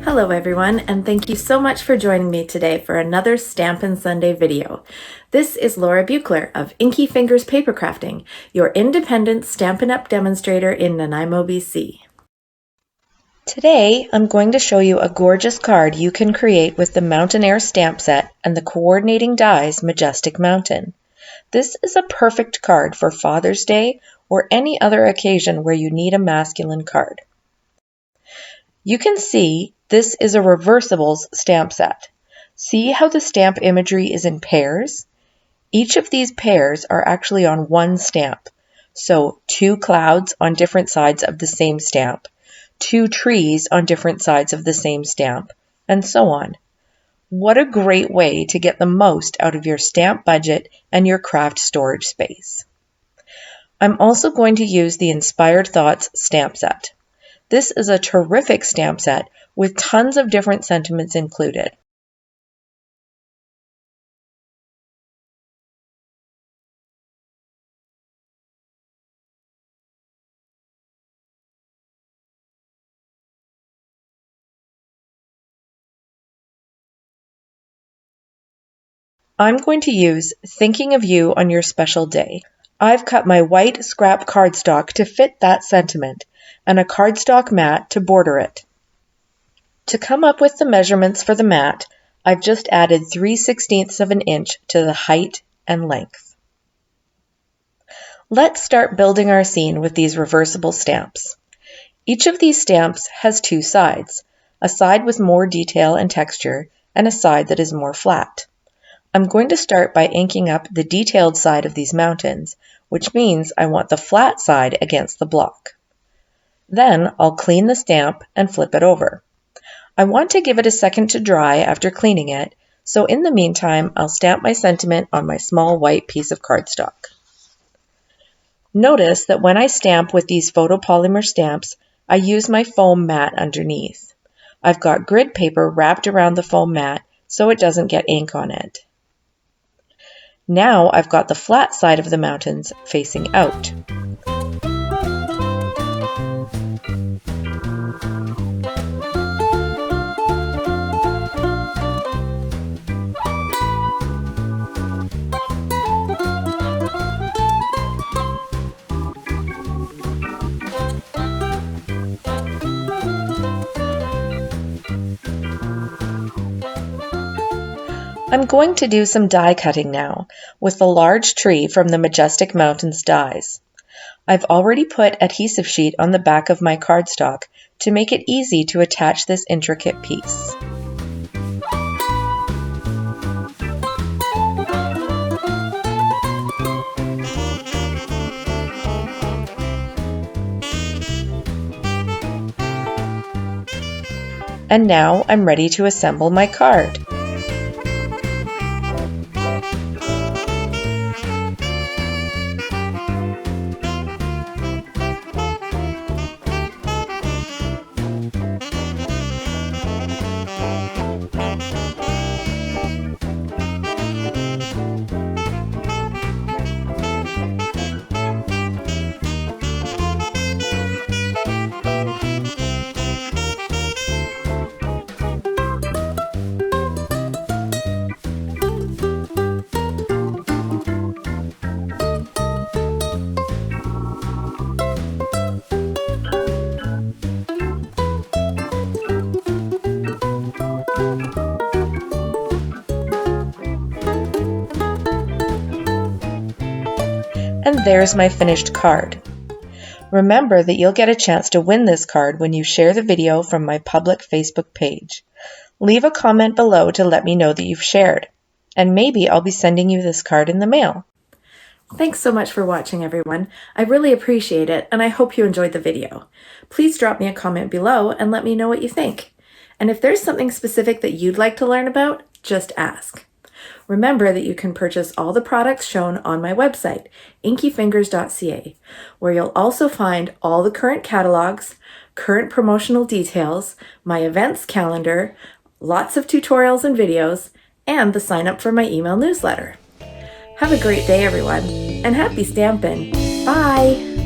Hello everyone, and thank you so much for joining me today for another Stampin' Sunday video. This is Laura Buechler of Inky Fingers Paper Crafting, your independent Stampin' Up! Demonstrator in Nanaimo, BC. Today, I'm going to show you a gorgeous card you can create with the Mountain Air stamp set and the coordinating dies Majestic Mountain. This is a perfect card for Father's Day or any other occasion where you need a masculine card. You can see this is a reversibles stamp set. See how the stamp imagery is in pairs? Each of these pairs are actually on one stamp. So 2 clouds on different sides of the same stamp, 2 trees on different sides of the same stamp, and so on. What a great way to get the most out of your stamp budget and your craft storage space. I'm also going to use the Inspired Thoughts stamp set. This is a terrific stamp set with tons of different sentiments included. I'm going to use Thinking of You on Your Special Day. I've cut my white scrap cardstock to fit that sentiment and a cardstock mat to border it. To come up with the measurements for the mat, I've just added 3/16 of an inch to the height and length. Let's start building our scene with these reversible stamps. Each of these stamps has 2 sides, a side with more detail and texture and a side that is more flat. I'm going to start by inking up the detailed side of these mountains, which means I want the flat side against the block. Then I'll clean the stamp and flip it over. I want to give it a second to dry after cleaning it, so in the meantime I'll stamp my sentiment on my small white piece of cardstock. Notice that when I stamp with these photopolymer stamps, I use my foam mat underneath. I've got grid paper wrapped around the foam mat so it doesn't get ink on it. Now I've got the flat side of the mountains facing out. I'm going to do some die cutting now with the large tree from the Majestic Mountains dies. I've already put adhesive sheet on the back of my cardstock to make it easy to attach this intricate piece. And now I'm ready to assemble my card. And there's my finished card. Remember that you'll get a chance to win this card when you share the video from my public Facebook page. Leave a comment below to let me know that you've shared, and maybe I'll be sending you this card in the mail. Thanks so much for watching, everyone. I really appreciate it, and I hope you enjoyed the video. Please drop me a comment below and let me know what you think. And if there's something specific that you'd like to learn about, just ask. Remember that you can purchase all the products shown on my website, inkyfingers.ca, where you'll also find all the current catalogs, current promotional details, my events calendar, lots of tutorials and videos, and the sign up for my email newsletter. Have a great day, everyone, and happy stampin'! Bye!